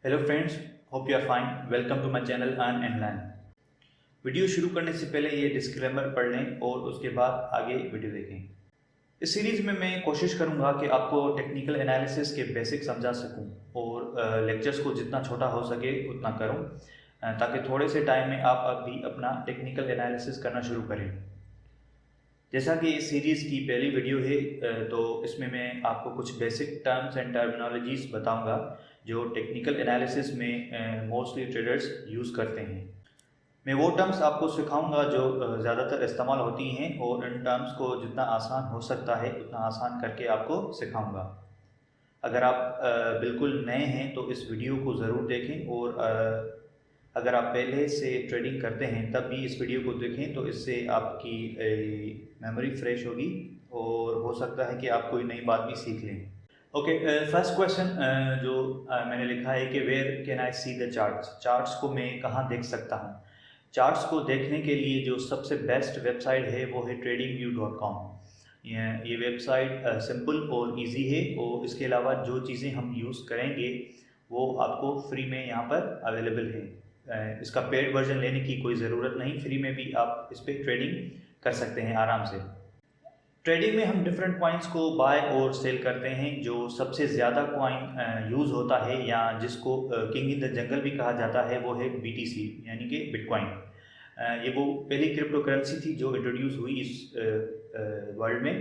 Hello friends, hope you are fine. Welcome to my channel earn and learn. Video शुरू करने से पहले ये डिस्क्लेमर पढ़ लें और उसके बाद आगे वीडियो देखें। इस सीरीज़ में मैं कोशिश करूंगा कि आपको टेक्निकल एनालिसिस के बेसिक समझा सकूं और लेक्चर्स को जितना छोटा हो सके उतना करूं, ताकि थोड़े से टाइम में आप अभी अपना टेक्निकल एनालिसिस करना शुरू करें। जैसा कि इस सीरीज़ की पहली वीडियो है, तो इसमें मैं आपको कुछ बेसिक टर्म्स एंड टर्मिनोलॉजीज बताऊंगा जो टेक्निकल एनालिसिस में मोस्टली ट्रेडर्स यूज़ करते हैं। मैं वो टर्म्स आपको सिखाऊंगा जो ज़्यादातर इस्तेमाल होती हैं और इन टर्म्स को जितना आसान हो सकता है उतना आसान करके आपको सिखाऊंगा। अगर आप बिल्कुल नए हैं तो इस वीडियो को ज़रूर देखें और अगर आप पहले से ट्रेडिंग करते हैं तब भी इस वीडियो को देखें, तो इससे आपकी मेमोरी फ्रेश होगी और हो सकता है कि आप कोई नई बात भी सीख लें। ओके, फर्स्ट क्वेश्चन जो मैंने लिखा है कि where can I see the charts. Charts को मैं कहाँ देख सकता हूँ? चार्ट्स को देखने के लिए जो सबसे बेस्ट वेबसाइट है वो है tradingview.com। ये वेबसाइट सिंपल और इजी है और इसके अलावा जो चीज़ें हम यूज़ करेंगे वो आपको फ्री में यहाँ पर अवेलेबल है। इसका पेड वर्जन लेने की कोई ज़रूरत नहीं, फ्री में भी आप इस पर ट्रेडिंग कर सकते हैं आराम से। ट्रेडिंग में हम डिफरेंट कॉइन्स को बाय और सेल करते हैं। जो सबसे ज़्यादा कॉइन यूज़ होता है या जिसको किंग इन द जंगल भी कहा जाता है वो है BTC यानी कि बिटकॉइन। ये वो पहली क्रिप्टो करेंसी थी जो इंट्रोड्यूस हुई इस वर्ल्ड में।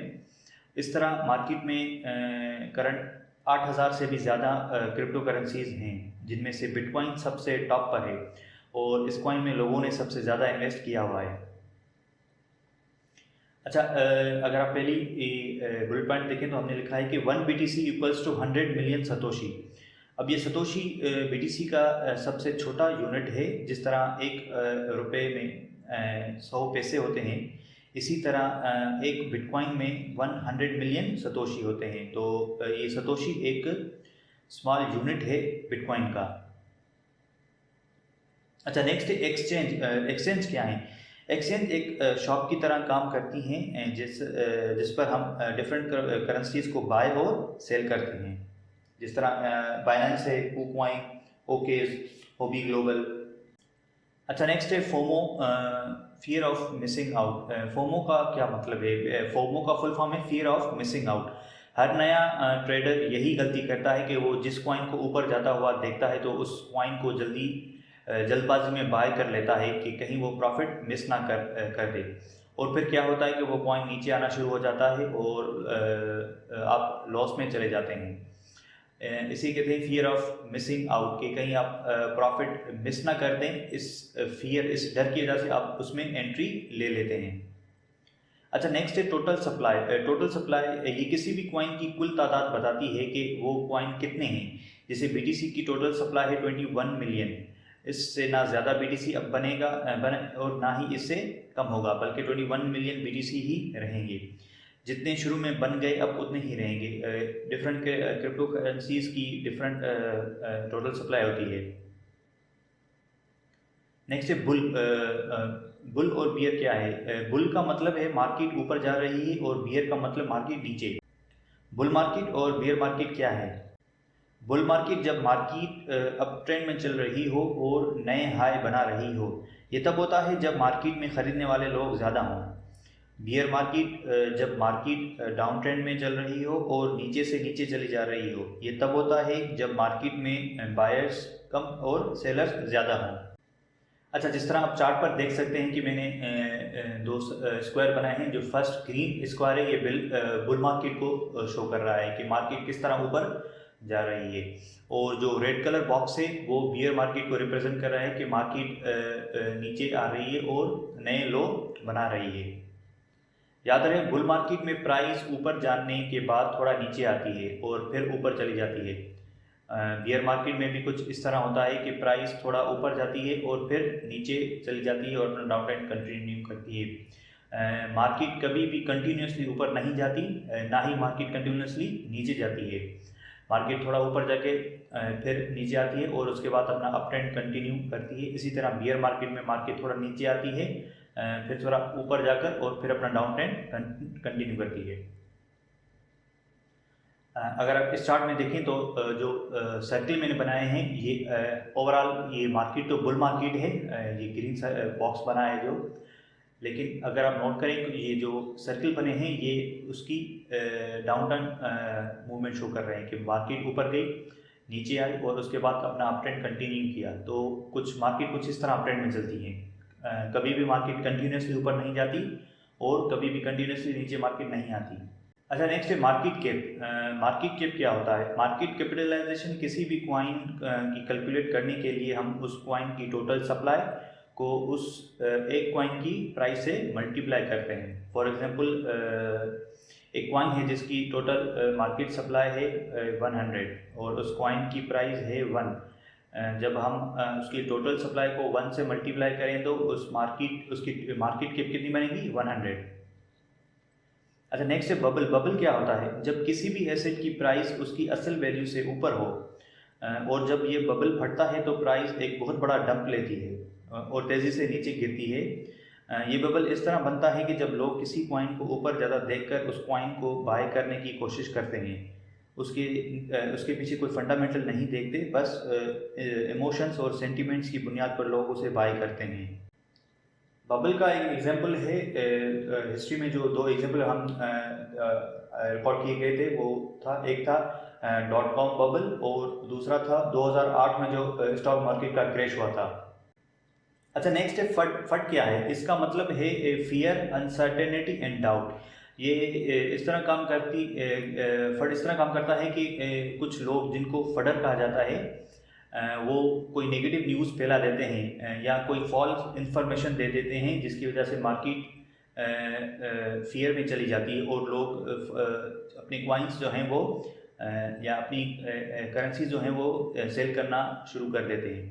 इस तरह मार्केट में करंट 8,000 से भी ज़्यादा क्रिप्टो करेंसीज हैं, जिनमें से बिटकॉइन सबसे टॉप पर है और इस कॉइन में लोगों ने सबसे ज़्यादा इन्वेस्ट किया हुआ है। अच्छा, अगर आप पहली बुलेट पॉइंट देखें तो हमने लिखा है कि 1 BTC equals to 100 million satoshi. अब ये सतोशी BTC का सबसे छोटा यूनिट है। जिस तरह एक रुपए में 100 पैसे होते हैं, इसी तरह एक बिटकॉइन में 100 मिलियन सतोशी होते हैं। तो ये सतोशी एक स्मॉल यूनिट है बिटकॉइन का। अच्छा, नेक्स्ट है एक्सचेंज। एक्सचेंज क्या है? एक्सचेंज एक शॉप की तरह काम करती हैं जिस पर हम डिफरेंट करेंसीज को बाय और सेल करते हैं। जिस तरह बाइनेंस है, कुकॉइन, ओकेज, होबी ग्लोबल। अच्छा, नेक्स्ट है FOMO, fear of missing out. FOMO का क्या मतलब है? फोमो का फुल फॉर्म है फियर ऑफ मिसिंग आउट। हर नया ट्रेडर यही गलती करता है कि वो जिस कॉइन को ऊपर जाता हुआ देखता है तो उस कॉइन को जल्दबाजी में बाय कर लेता है कि कहीं वो प्रॉफिट मिस ना कर दे। और फिर क्या होता है कि वो कॉइन नीचे आना शुरू हो जाता है और आप लॉस में चले जाते हैं। इसी कहते हैं फियर ऑफ मिसिंग आउट, कि कहीं आप प्रॉफिट मिस ना कर दें। इस फियर, इस डर की वजह से आप उसमें एंट्री ले लेते हैं। अच्छा, नेक्स्ट है टोटल सप्लाई। टोटल सप्लाई ये किसी भी कॉइन की कुल तादाद बताती है कि वो कॉइन कितने हैं। जैसे BTC की टोटल सप्लाई है 21 मिलियन। इससे ना ज़्यादा BTC अब और ना ही इससे कम होगा, बल्कि 21 मिलियन BTC ही रहेंगे। जितने शुरू में बन गए अब उतने ही रहेंगे। डिफरेंट क्रिप्टो करेंसीज की डिफरेंट टोटल सप्लाई होती है। नेक्स्ट है बुल। बुल और बियर क्या है? बुल का मतलब है मार्केट ऊपर जा रही है और बियर का मतलब मार्केट नीचे। बुल मार्केट और बियर मार्केट क्या है? बुल मार्केट जब मार्केट अप ट्रेंड में चल रही हो और नए हाई बना रही हो, ये तब होता है जब मार्केट में खरीदने वाले लोग ज़्यादा हों। बियर मार्केट जब मार्केट डाउन ट्रेंड में चल रही हो और नीचे से नीचे चली जा रही हो, ये तब होता है जब मार्केट में बायर्स कम और सेलर्स ज़्यादा हों। अच्छा, जिस तरह आप चार्ट पर देख सकते हैं कि मैंने दो स्क्वायर बनाए हैं। जो फर्स्ट ग्रीन स्क्वायर है ये बुल मार्केट को शो कर रहा है कि मार्केट किस तरह ऊपर जा रही है, और जो रेड कलर बॉक्स है वो बियर मार्केट को रिप्रेजेंट कर रहा है कि मार्केट नीचे आ रही है और नए लो बना रही है। याद रहे, बुल मार्केट में प्राइस ऊपर जाने के बाद थोड़ा नीचे आती है और फिर ऊपर चली जाती है। बियर मार्केट में भी कुछ इस तरह होता है कि प्राइस थोड़ा ऊपर जाती है और फिर नीचे चली जाती है और अपना डाउन ट्रेंड कंटिन्यू करती है। मार्केट कभी भी कंटिन्यूसली ऊपर नहीं जाती, ना ही मार्केट कंटिन्यूसली नीचे जाती है। मार्केट थोड़ा ऊपर जाके फिर नीचे आती है और उसके बाद अपना अप ट्रेंड कंटिन्यू करती है। इसी तरह बियर मार्केट में मार्केट थोड़ा नीचे आती है, फिर थोड़ा ऊपर जाकर और फिर अपना डाउन ट्रेंड कंटिन्यू करती है। अगर आप इस चार्ट में देखें तो जो सर्किल मैंने बनाए हैं ये ओवरऑल ये मार्केट तो बुल मार्केट है, ये ग्रीन बॉक्स बना है जो, लेकिन अगर आप नोट करें तो ये जो सर्किल बने हैं ये उसकी डाउन टर्न मूवमेंट शो कर रहे हैं कि मार्केट ऊपर गई, नीचे आई और उसके बाद अपना अप ट्रेंड कंटिन्यू किया। तो कुछ मार्केट कुछ इस तरह अप ट्रेंड में चलती है, कभी भी मार्केट कंटिन्यूसली ऊपर नहीं जाती और कभी भी कंटिन्यूसली नीचे मार्केट नहीं आती। अच्छा, नेक्स्ट है मार्केट कैप। मार्केट कैप क्या होता है? मार्केट कैपिटलाइजेशन किसी भी क्वाइन की कैलकुलेट करने के लिए हम उस क्वाइन की टोटल सप्लाई को उस एक क्वाइन की प्राइस से मल्टीप्लाई करते हैं। फॉर एग्जांपल एक क्वाइन है जिसकी टोटल मार्केट सप्लाई है 100 और उस क्वाइन की प्राइस है 1। जब हम उसकी टोटल सप्लाई को 1 से मल्टीप्लाई करें तो उसकी मार्केट कैप कितनी बनेगी? 100। अच्छा, नेक्स्ट है बबल। बबल क्या होता है? जब किसी भी एसेट की प्राइस उसकी असल वैल्यू से ऊपर हो और जब ये बबल फटता है तो प्राइस एक बहुत बड़ा डंप लेती है और तेज़ी से नीचे गिरती है। ये बबल इस तरह बनता है कि जब लोग किसी कॉइन को ऊपर ज़्यादा देखकर उस कॉइन को बाय करने की कोशिश करते हैं, उसके पीछे कोई फंडामेंटल नहीं देखते, बस इमोशंस और सेंटिमेंट्स की बुनियाद पर लोग उसे बाय करते हैं। बबल का एक एग्जांपल है, हिस्ट्री में जो दो एग्जांपल हम रिकॉर्ड किए गए थे वो था, एक था .com बबल और दूसरा था 2008 में जो स्टॉक मार्केट का क्रैश हुआ था। अच्छा, नेक्स्ट है फट। फट क्या है? इसका मतलब है फियर, अनसर्टेनिटी एंड डाउट। ये इस तरह काम करती फट इस तरह काम करता है कि कुछ लोग जिनको फडर कहा जाता है वो कोई नेगेटिव न्यूज़ फैला देते हैं या कोई फॉल्स इंफॉर्मेशन दे देते हैं जिसकी वजह से मार्केट फियर में चली जाती है और लोग अपने क्वाइंस जो हैं वो या अपनी करेंसी जो हैं वो सेल करना शुरू कर देते हैं।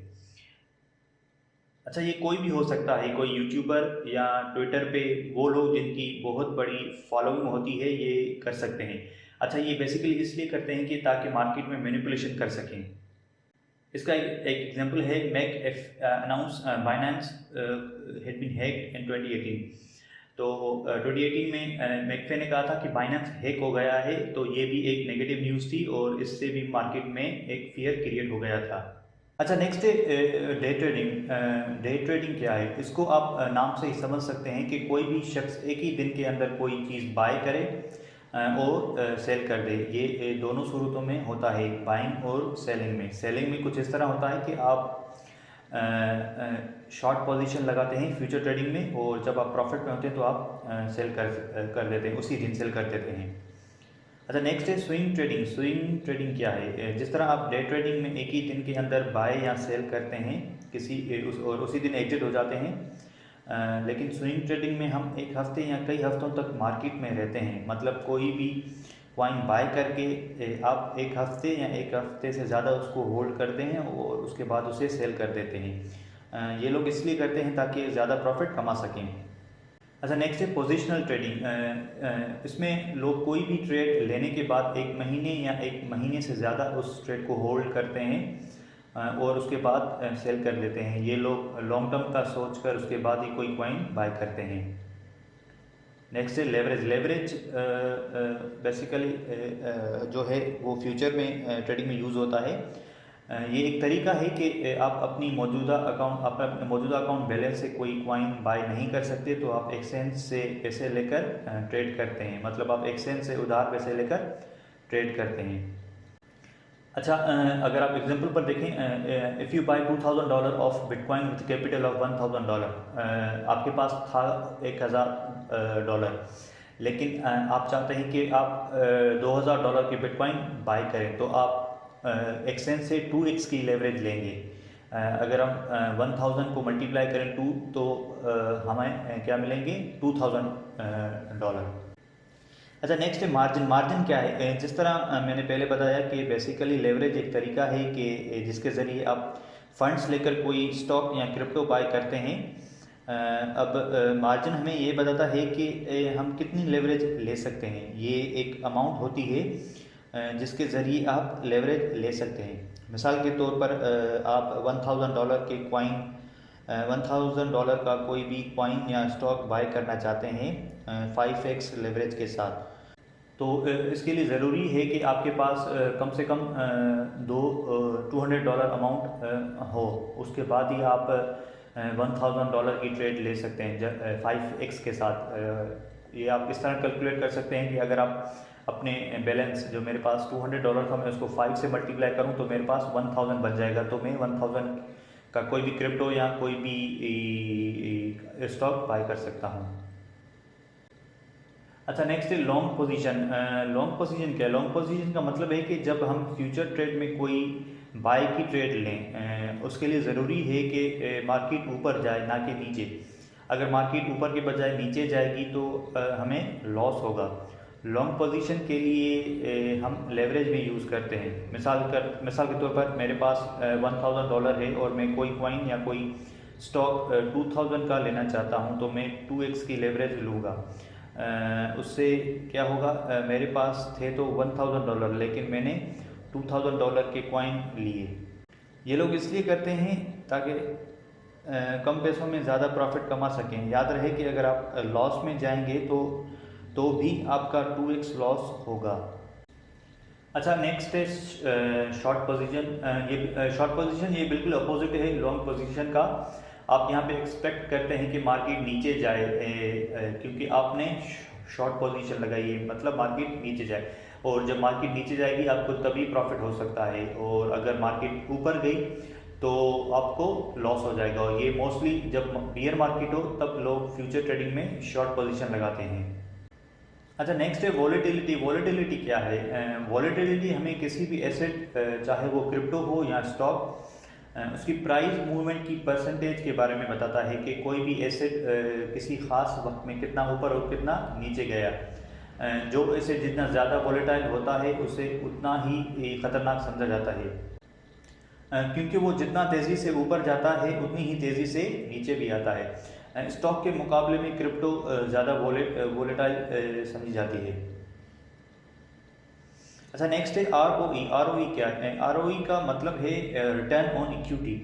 अच्छा, ये कोई भी हो सकता है, कोई यूट्यूबर या ट्विटर पे वो लोग जिनकी बहुत बड़ी फॉलोइंग होती है ये कर सकते हैं। अच्छा, ये बेसिकली इसलिए करते हैं कि ताकि मार्केट में मैनिपुलेशन कर सकें। इसका एक एग्जांपल है Mac announce Binance had been hacked in 2018। तो 2018 में मैकफे ने कहा था कि बाइनेंस हैक हो गया है, तो ये भी एक नेगेटिव न्यूज़ थी और इससे भी मार्केट में एक फियर क्रिएट हो गया था। अच्छा, नेक्स्ट है डे ट्रेडिंग। डे ट्रेडिंग क्या है? इसको आप नाम से ही समझ सकते हैं कि कोई भी शख्स एक ही दिन के अंदर कोई चीज़ बाय करे और सेल कर दे। ये दोनों सूरतों में होता है, बाइंग और सेलिंग में। सेलिंग में कुछ इस तरह होता है कि आप शॉर्ट पोजीशन लगाते हैं फ्यूचर ट्रेडिंग में और जब आप प्रॉफिट में होते हैं तो आप सेल कर देते हैं, उसी दिन सेल कर देते हैं। अच्छा, नेक्स्ट है स्विंग ट्रेडिंग। स्विंग ट्रेडिंग क्या है? जिस तरह आप डे ट्रेडिंग में एक ही दिन के अंदर बाय या सेल करते हैं और उसी दिन एग्जिट हो जाते हैं, लेकिन स्विंग ट्रेडिंग में हम एक हफ्ते या कई हफ्तों तक मार्केट में रहते हैं। मतलब कोई भी कॉइन बाय करके आप एक हफ्ते या एक हफ्ते से ज़्यादा उसको होल्ड करते हैं और उसके बाद उसे सेल कर देते हैं। ये लोग इसलिए करते हैं ताकि ज़्यादा प्रॉफिट कमा सकें। अच्छा, नेक्स्ट है पोजिशनल ट्रेडिंग। इसमें लोग कोई भी ट्रेड लेने के बाद एक महीने या एक महीने से ज़्यादा उस ट्रेड को होल्ड करते हैं और उसके बाद सेल कर देते हैं। ये लोग लॉन्ग टर्म का सोचकर उसके बाद ही कोई कॉइन बाय करते हैं। नेक्स्ट है लेवरेज। लेवरेज बेसिकली जो है वो फ्यूचर में ट्रेडिंग में यूज़ होता है। ये एक तरीका है कि आप अपने मौजूदा अकाउंट बैलेंस से कोई कॉइन बाय नहीं कर सकते तो आप एक्सचेंज से पैसे लेकर ट्रेड करते हैं। मतलब आप एक्सचेंज से उधार पैसे लेकर ट्रेड करते हैं। अच्छा, अगर आप एग्जांपल पर देखें, if you buy $2000 of bitcoin with capital of $1000, आपके पास था $1000, लेकिन आप चाहते हैं कि आप $2000 की बिटकॉइन बाय करें तो आप एक्सचेंज से 2x की लेवरेज लेंगे। अगर हम 1000 को मल्टीप्लाई करें 2 तो हमें क्या मिलेंगे? $2000। अच्छा, नेक्स्ट है मार्जिन। मार्जिन क्या है? जिस तरह मैंने पहले बताया कि बेसिकली लेवरेज एक तरीका है कि जिसके ज़रिए आप फंड्स लेकर कोई स्टॉक या क्रिप्टो बाय करते हैं। अब मार्जिन हमें ये बताता है कि हम कितनी लेवरेज ले सकते हैं। ये एक अमाउंट होती है जिसके ज़रिए आप लेवरेज ले सकते हैं। मिसाल के तौर पर आप $1000 के कॉइन $1000 का कोई भी कॉइन या स्टॉक बाय करना चाहते हैं 5x लेवरेज के साथ, तो इसके लिए ज़रूरी है कि आपके पास कम से कम $200 अमाउंट हो, उसके बाद ही आप $1000 की ट्रेड ले सकते हैं 5x के साथ। ये आप इस तरह कैलकुलेट कर सकते हैं कि अगर आप अपने बैलेंस जो मेरे पास $200 था, मैं उसको 5 से मल्टीप्लाई करूं तो मेरे पास 1000 बच जाएगा। तो मैं 1000 का कोई भी क्रिप्टो या कोई भी स्टॉक बाय कर सकता हूं। अच्छा, नेक्स्ट है लॉन्ग पोजीशन। लॉन्ग पोजीशन क्या है? लॉन्ग पोजीशन का मतलब है कि जब हम फ्यूचर ट्रेड में कोई बाय की ट्रेड लें, उसके लिए ज़रूरी है कि मार्केट ऊपर जाए ना कि नीचे। अगर मार्केट ऊपर के बजाय नीचे जाएगी तो हमें लॉस होगा। लॉन्ग पोजीशन के लिए हम लेवरेज भी यूज़ करते हैं। मिसाल के तौर पर मेरे पास $1000 है और मैं कोई कॉइन या कोई स्टॉक 2000 का लेना चाहता हूं, तो मैं 2x की लेवरेज लूँगा। उससे क्या होगा, मेरे पास थे तो $1000, लेकिन मैंने $2000 के कॉइन लिए। ये लोग इसलिए करते हैं ताकि कम पैसों में ज़्यादा प्रॉफिट कमा सकें। याद रहे कि अगर आप लॉस में जाएंगे तो भी आपका 2x लॉस होगा। अच्छा, नेक्स्ट है शॉर्ट पोजीशन। ये शॉर्ट पोजीशन ये बिल्कुल अपोजिट है लॉन्ग पोजीशन का। आप यहाँ पे एक्सपेक्ट करते हैं कि मार्केट नीचे जाए, क्योंकि आपने शॉर्ट पोजीशन लगाई है, मतलब मार्केट नीचे जाए। और जब मार्केट नीचे जाएगी आपको तभी प्रॉफिट हो सकता है, और अगर मार्केट ऊपर गई तो आपको लॉस हो जाएगा। और ये मोस्टली जब बियर मार्केट हो तब लोग फ्यूचर ट्रेडिंग में शॉर्ट पोजीशन लगाते हैं। अच्छा, नेक्स्ट है वॉलेटिलिटी। वॉलेटिलिटी क्या है? वॉलेटिलिटी हमें किसी भी एसेट, चाहे वो क्रिप्टो हो या स्टॉक, उसकी प्राइस मूवमेंट की परसेंटेज के बारे में बताता है कि कोई भी एसेट किसी ख़ास वक्त में कितना ऊपर और कितना नीचे गया। जो एसेट जितना ज़्यादा वॉलेटाइल होता है उसे उतना ही ख़तरनाक समझा जाता है, क्योंकि वो जितना तेज़ी से ऊपर जाता है उतनी ही तेज़ी से नीचे भी आता है। स्टॉक के मुकाबले में क्रिप्टो ज़्यादा वॉलेटाइल समझी जाती है। अच्छा, नेक्स्ट है ROE। ROE क्या है? ROE का मतलब है रिटर्न ऑन इक्विटी।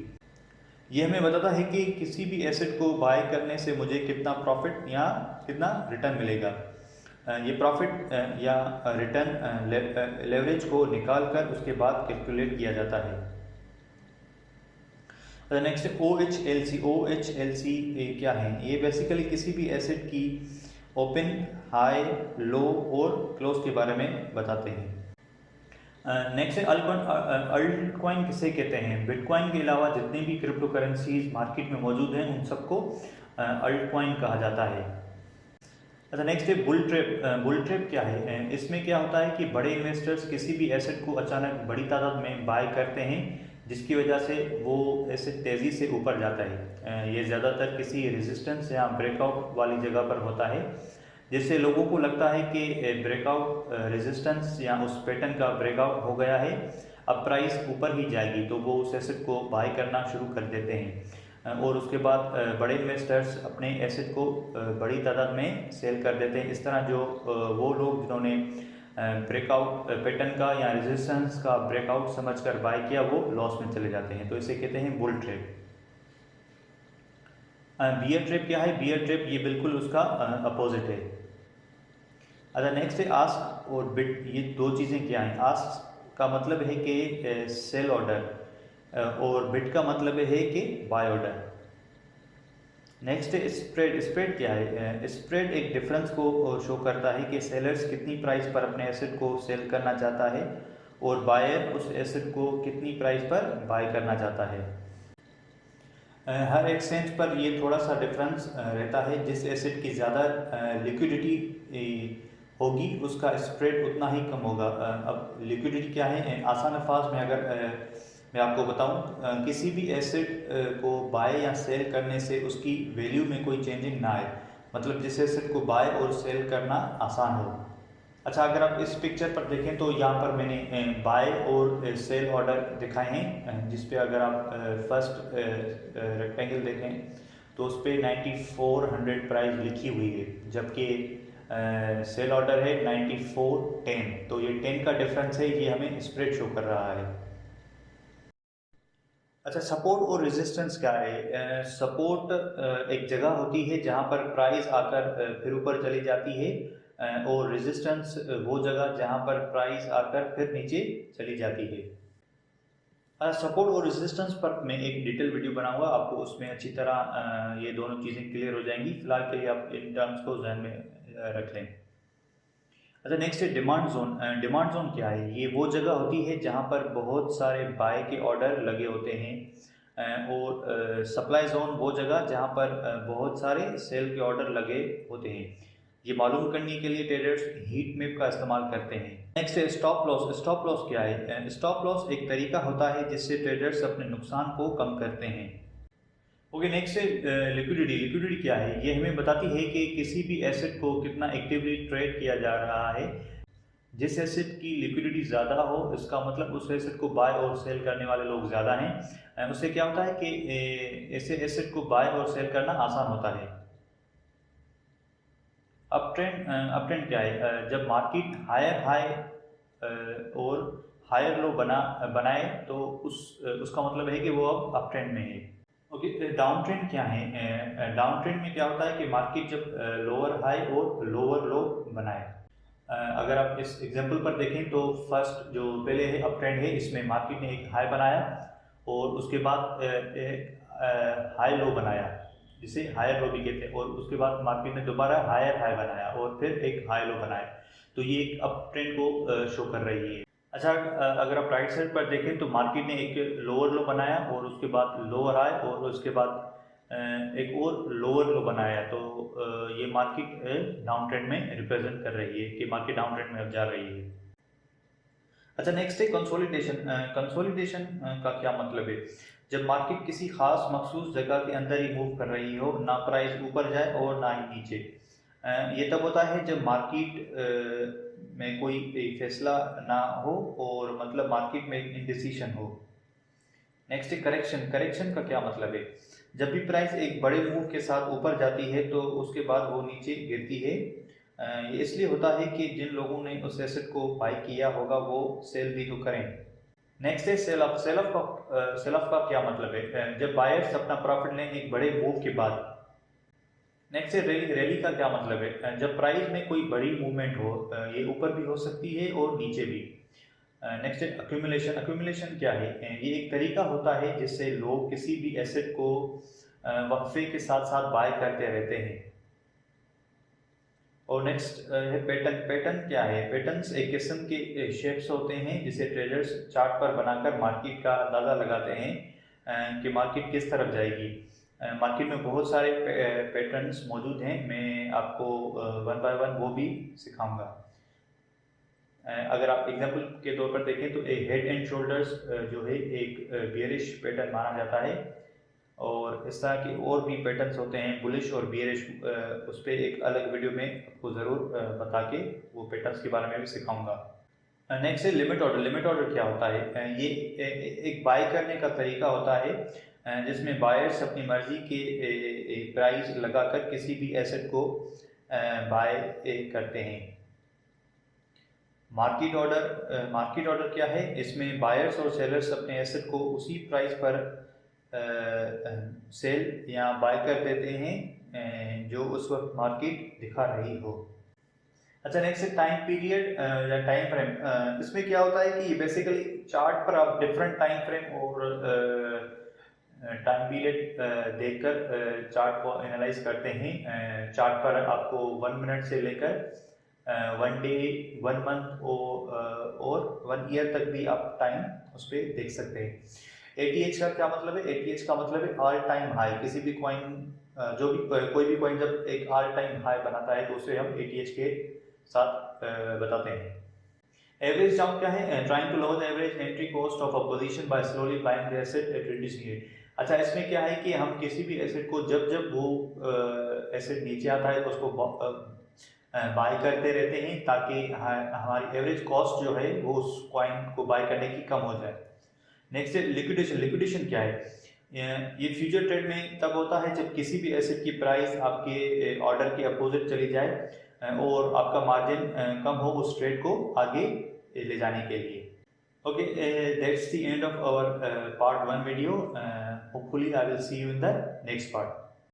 ये हमें बताता है कि किसी भी एसेट को बाय करने से मुझे कितना प्रॉफिट या कितना रिटर्न मिलेगा। ये प्रॉफिट या रिटर्न लेवरेज को निकाल कर उसके बाद कैलकुलेट किया जाता है। नेक्स्ट है OHLC। OHLC क्या है? ये बेसिकली किसी भी एसेट की ओपन, हाई, लो और क्लोज के बारे में बताते हैं। नेक्स्ट है अल्टकॉइन किसे कहते हैं? बिटकॉइन के अलावा जितने भी क्रिप्टो करेंसीज मार्केट में मौजूद हैं उन सबको अल्टकॉइन कहा जाता है। अच्छा, नेक्स्ट है बुल ट्रैप। बुल ट्रैप क्या है? इसमें क्या होता है कि बड़े इन्वेस्टर्स किसी भी एसेट को अचानक बड़ी तादाद में बाय करते हैं, जिसकी वजह से वो एसेट तेज़ी से ऊपर जाता है। ये ज़्यादातर किसी रेजिस्टेंस या ब्रेकआउट वाली जगह पर होता है, जिससे लोगों को लगता है कि ब्रेकआउट रेजिस्टेंस या उस पैटर्न का ब्रेकआउट हो गया है, अब प्राइस ऊपर ही जाएगी, तो वो उस एसेट को बाय करना शुरू कर देते हैं। और उसके बाद बड़े इन्वेस्टर्स अपने एसेट को बड़ी तादाद में सेल कर देते हैं। इस तरह जो वो लोग जिन्होंने ब्रेकआउट पैटर्न का या रेजिस्टेंस का ब्रेकआउट समझकर बाय किया, वो लॉस में चले जाते हैं, तो इसे कहते हैं बुल ट्रैप। बियर ट्रैप क्या है? बियर ट्रैप ये बिल्कुल उसका अपोजिट है। अच्छा, नेक्स्ट है आस्क और बिड। ये दो चीज़ें क्या हैं? आस्क का मतलब है कि सेल ऑर्डर, और बिड का मतलब है कि बाय ऑर्डर। नेक्स्ट है स्प्रेड। स्प्रेड क्या है? स्प्रेड एक डिफरेंस को शो करता है कि सेलर्स कितनी प्राइस पर अपने एसेट को सेल करना चाहता है और बायर उस एसेट को कितनी प्राइस पर बाय करना चाहता है। हर एक्सचेंज पर ये थोड़ा सा डिफरेंस रहता है। जिस एसेट की ज़्यादा लिक्विडिटी होगी उसका स्प्रेड उतना ही कम होगा। अब लिक्विडिटी क्या है? आसान अल्फाज में अगर मैं आपको बताऊं, किसी भी एसेट को बाय या सेल करने से उसकी वैल्यू में कोई चेंजिंग ना आए, मतलब जिस एसेट को बाय और सेल करना आसान हो। अच्छा, अगर आप इस पिक्चर पर देखें तो यहाँ पर मैंने बाय और सेल ऑर्डर दिखाए हैं, जिस पे अगर आप फर्स्ट रेक्टेंगल देखें तो उस पर 9400 प्राइस लिखी हुई है, जबकि सेल ऑर्डर है 9410। तो ये 10 का डिफरेंस है, ये हमें स्प्रेड शो कर रहा है। अच्छा, सपोर्ट और रेजिस्टेंस क्या है? सपोर्ट एक जगह होती है जहां पर प्राइस आकर फिर ऊपर चली जाती है, और रेजिस्टेंस वो जगह जहां पर प्राइस आकर फिर नीचे चली जाती है। सपोर्ट और रेजिस्टेंस पर मैं एक डिटेल वीडियो बनाऊंगा, आपको उसमें अच्छी तरह ये दोनों चीज़ें क्लियर हो जाएंगी। फिलहाल के लिए आप इन टर्म्स को ध्यान में रख लें। अच्छा, नेक्स्ट है डिमांड जोन। डिमांड जोन क्या है? ये वो जगह होती है जहां पर बहुत सारे बाय के ऑर्डर लगे होते हैं, और सप्लाई जोन वो जगह जहां पर बहुत सारे सेल के ऑर्डर लगे होते हैं। ये मालूम करने के लिए ट्रेडर्स हीट मैप का इस्तेमाल करते हैं। नेक्स्ट है स्टॉप लॉस। स्टॉप लॉस क्या है? स्टॉप लॉस एक तरीका होता है जिससे ट्रेडर्स अपने नुकसान को कम करते हैं। ओके, नेक्स्ट है लिक्विडिटी। लिक्विडिटी क्या है? ये हमें बताती है कि किसी भी एसेट को कितना एक्टिवली ट्रेड किया जा रहा है। जिस एसेट की लिक्विडिटी ज़्यादा हो, इसका मतलब उस एसेट को बाय और सेल करने वाले लोग ज़्यादा हैं। उससे क्या होता है कि ऐसे एसेट को बाय और सेल करना आसान होता है। अप ट्रेंड क्या है? जब मार्केट हायर हाई और हायर लो बनाए तो उसका मतलब है कि वो अब ट्रेंड में है। ओके, डाउन ट्रेंड क्या है? डाउन ट्रेंड में क्या होता है कि मार्केट जब लोअर हाई और लोअर लो बनाए। अगर आप इस एग्जांपल पर देखें तो फर्स्ट जो पहले है अप ट्रेंड है, इसमें मार्केट ने एक हाई बनाया और उसके बाद एक हाई लो बनाया, जिसे हायर लो भी कहते हैं, और उसके बाद मार्केट ने दोबारा हायर हाई बनाया और फिर एक हाई लो बनाया। तो ये एक अप ट्रेंड को शो कर रही है। अच्छा, अगर आप राइट साइड पर देखें तो मार्केट ने एक लोअर लो बनाया और उसके बाद लोअर हाई और उसके बाद एक और लोअर लो बनाया। तो ये मार्केट डाउन ट्रेंड में रिप्रेजेंट कर रही है कि मार्केट डाउन ट्रेंड में अब जा रही है। अच्छा, नेक्स्ट है कंसोलिडेशन। कंसोलिडेशन का क्या मतलब है? जब मार्केट किसी खास मखसूस जगह के अंदर ही मूव कर रही हो, ना प्राइस ऊपर जाए और ना ही नीचे। ये तब होता है जब मार्केट में कोई फैसला ना हो और मतलब मार्केट में इंडिसीशन हो। नेक्स्ट है करेक्शन। करेक्शन का क्या मतलब है? जब भी प्राइस एक बड़े मूव के साथ ऊपर जाती है तो उसके बाद वो नीचे गिरती है। ये इसलिए होता है कि जिन लोगों ने उस एसेट को बाई किया होगा वो सेल भी तो करें। नेक्स्ट है सेल ऑफ। सेल ऑफ का क्या मतलब है? जब बायर्स अपना प्रॉफिट लें एक बड़े मूव के बाद। नेक्स्ट है रैली। रैली का क्या मतलब है? जब प्राइस में कोई बड़ी मूवमेंट हो, ये ऊपर भी हो सकती है और नीचे भी। नेक्स्ट है अक्यूमुलेशन। अक्यूमुलेशन क्या है? ये एक तरीका होता है जिससे लोग किसी भी एसेट को वक्फे के साथ साथ बाय करते रहते हैं। और नेक्स्ट है पैटर्न। पैटर्न क्या है? पैटर्न्स एक किस्म के शेप्स होते हैं जिसे ट्रेडर्स चार्ट पर बनाकर मार्केट का अंदाज़ा लगाते हैं कि मार्केट किस तरफ जाएगी। मार्केट में बहुत सारे पैटर्न्स मौजूद हैं, मैं आपको वन बाय वन वो भी सिखाऊंगा। अगर आप एग्जांपल के तौर पर देखें तो हेड एंड शोल्डर्स जो है एक बियरिश पैटर्न माना जाता है, और इस तरह के और भी पैटर्न्स होते हैं बुलिश और बियरिश। उस पर एक अलग वीडियो में आपको ज़रूर बता के वो पैटर्न्स के बारे में भी सिखाऊंगा। नेक्स्ट है लिमिट ऑर्डर। लिमिट ऑर्डर क्या होता है? ये एक बाय करने का तरीका होता है जिसमें बायर्स अपनी मर्जी के प्राइस लगाकर किसी भी एसेट को बाय करते हैं। मार्केट ऑर्डर क्या है? इसमें बायर्स और सेलर्स अपने एसेट को उसी प्राइस पर सेल या बाय कर देते हैं जो उस वक्त मार्केट दिखा रही हो। अच्छा, नेक्स्ट है टाइम पीरियड या टाइम फ्रेम। इसमें क्या होता है कि बेसिकली चार्ट पर आप डिफरेंट टाइम फ्रेम और टाइम पीरियड देखकर चार्ट को एनालाइज करते हैं। चार्ट पर आपको 1 मिनट से लेकर 1 डे, 1 मंथ और 1 ईयर तक भी आप टाइम उस पर देख सकते हैं। ATH का क्या मतलब है? ATH का मतलब है ऑल टाइम हाई। किसी भी कॉइन जो भी कोई भी कॉइन जब एक ऑल टाइम हाई बनाता है तो उसे हम ATH के साथ बताते हैं। एवरेज डाउन क्या है? Trying to lower the average entry cost of a position by slowly buying the asset at reducing it. अच्छा, इसमें क्या है कि हम किसी भी एसेट को जब जब वो एसेट नीचे आता है तो उसको बाय करते रहते हैं ताकि हमारी एवरेज कॉस्ट जो है वो उस कॉइन को बाय करने की कम हो जाए। नेक्स्ट है लिक्विडेशन। लिक्विडेशन क्या है? ये फ्यूचर ट्रेड में तब होता है जब किसी भी एसेट की प्राइस आपके ऑर्डर के अपोजिट चली जाए और आपका मार्जिन कम हो उस ट्रेड को आगे ले जाने के लिए। Okay, that's the end of our part 1 video. Hopefully I will see you in the next part.